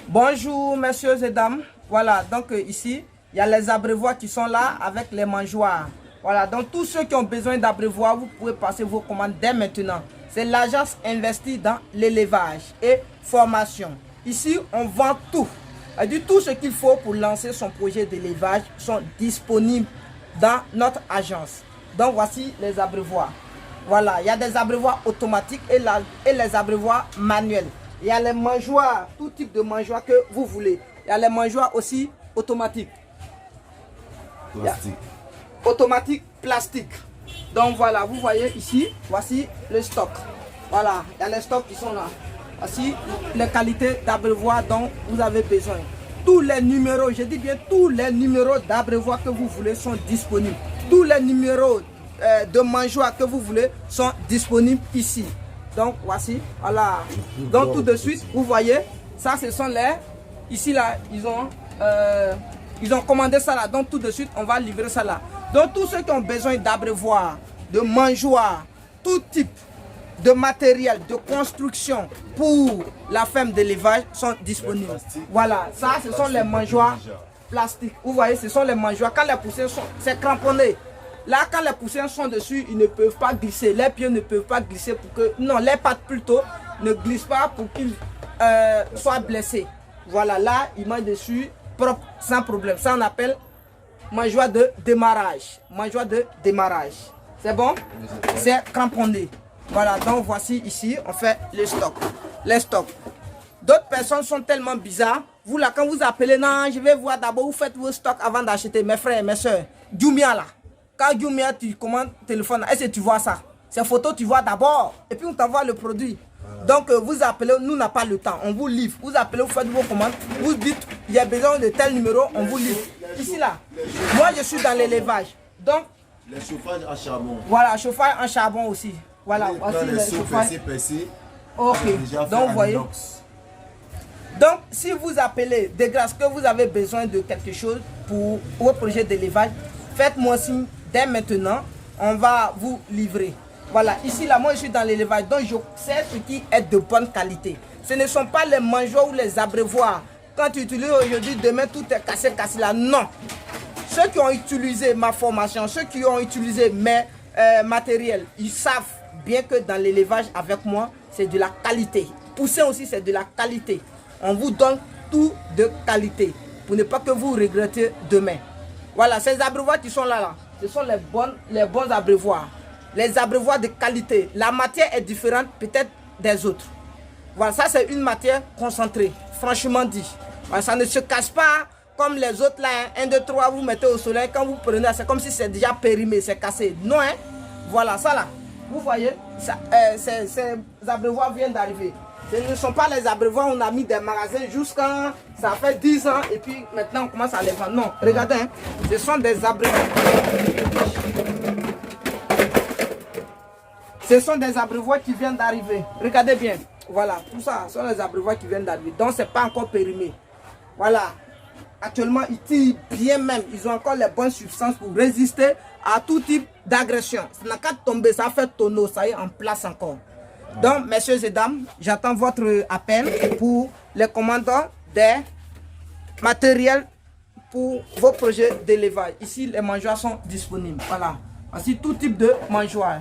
Bonjour messieurs et dames, voilà donc ici il y a les abreuvoirs qui sont là avec les mangeoires. Voilà, donc tous ceux qui ont besoin d'abreuvoirs, vous pouvez passer vos commandes dès maintenant. C'est l'agence investie dans l'élevage et formation. Ici on vend tout, tout ce qu'il faut pour lancer son projet d'élevage sont disponibles dans notre agence. Donc voici les abreuvoirs. Voilà, il y a des abreuvoirs automatiques et les abreuvoirs manuels. Il y a les mangeoires, tout type de mangeoires que vous voulez. Il y a les mangeoires aussi automatiques. Plastique. Automatique, plastique. Donc voilà, vous voyez ici, voici le stock. Voilà, il y a les stocks qui sont là. Voici les qualités d'abreuvoirs dont vous avez besoin. Tous les numéros, je dis bien tous les numéros d'abreuvoirs que vous voulez sont disponibles. Tous les numéros de mangeoires que vous voulez sont disponibles ici. Donc voici, voilà. Donc tout de suite, vous voyez, ça ce sont les, ici là, ils ont commandé ça là. Donc tout de suite, on va livrer ça là. Donc tous ceux qui ont besoin d'abreuvoirs, de mangeoires, tout type de matériel, de construction pour la ferme d'élevage sont disponibles. Voilà, ça ce sont les mangeoires plastiques. Vous voyez, ce sont les mangeoires. Quand les poussins sont, c'est cramponné. Là, quand les poussins sont dessus, ils ne peuvent pas glisser. Les pieds ne peuvent pas glisser pour que... Non, les pattes plutôt ne glissent pas pour qu'ils soient blessés. Voilà, là, ils mangent dessus propre, sans problème. Ça, on appelle mangeoire de démarrage. Mangeoire de démarrage. C'est bon? C'est cramponné. Voilà, donc voici ici, on fait les stocks. Les stocks. D'autres personnes sont tellement bizarres. Vous là, quand vous appelez, non, je vais voir d'abord, vous faites vos stocks avant d'acheter. Mes frères et mes soeurs, Jumia là. Quand Jumia, tu commandes téléphone, est-ce que tu vois ça? Ces photos, tu vois d'abord. Et puis on t'envoie le produit. Voilà. Donc vous appelez, nous n'a pas le temps. On vous livre. Vous appelez, vous faites vos commandes. Vous dites, il y a besoin de tel numéro, on vous livre. Ici là, moi je suis dans l'élevage. Donc, les chauffages en charbon. Voilà, chauffage en charbon aussi. Voilà, voici les chauffage. percés. Ok, donc vous voyez. Donc, si vous appelez de grâce que vous avez besoin de quelque chose pour vos projets d'élevage, faites-moi signe dès maintenant, on va vous livrer. Voilà, ici là, moi je suis dans l'élevage, donc je sais ce qui est de bonne qualité. Ce ne sont pas les mangeoires ou les abreuvoirs. Quand tu utilises aujourd'hui, demain tout est cassé là. Non. Ceux qui ont utilisé ma formation, ceux qui ont utilisé mes matériels, ils savent bien que dans l'élevage avec moi, c'est de la qualité. Poussin aussi, c'est de la qualité. On vous donne tout de qualité pour ne pas que vous regrettez demain. Voilà, ces abreuvoirs qui sont là, ce sont les bons abreuvoirs. Les abreuvoirs de qualité. La matière est différente peut-être des autres. Voilà, ça c'est une matière concentrée, franchement dit. Voilà, ça ne se casse pas comme les autres là. 1, 2, 3, vous mettez au soleil. Quand vous prenez, c'est comme si c'est déjà périmé, c'est cassé. Non, hein? Voilà, ça là. Vous voyez, ces abreuvoirs viennent d'arriver. Ce ne sont pas les abreuvoirs, on a mis des magasins jusqu'à ça fait 10 ans et puis maintenant on commence à les vendre. Non, regardez, hein, ce sont des abreuvoirs. Ce sont des abreuvoirs qui viennent d'arriver. Regardez bien. Voilà, tout ça, ce sont les abreuvoirs qui viennent d'arriver. Donc, ce n'est pas encore périmé. Voilà. Actuellement, ils tirent bien même. Ils ont encore les bonnes substances pour résister à tout type d'agression. Ça n'a qu'à tomber, ça fait tonneau, ça est en place encore. Donc, messieurs et dames, j'attends votre appel pour les commandes des matériels pour vos projets d'élevage. Ici, les mangeoires sont disponibles. Voilà. Voici tout type de mangeoires.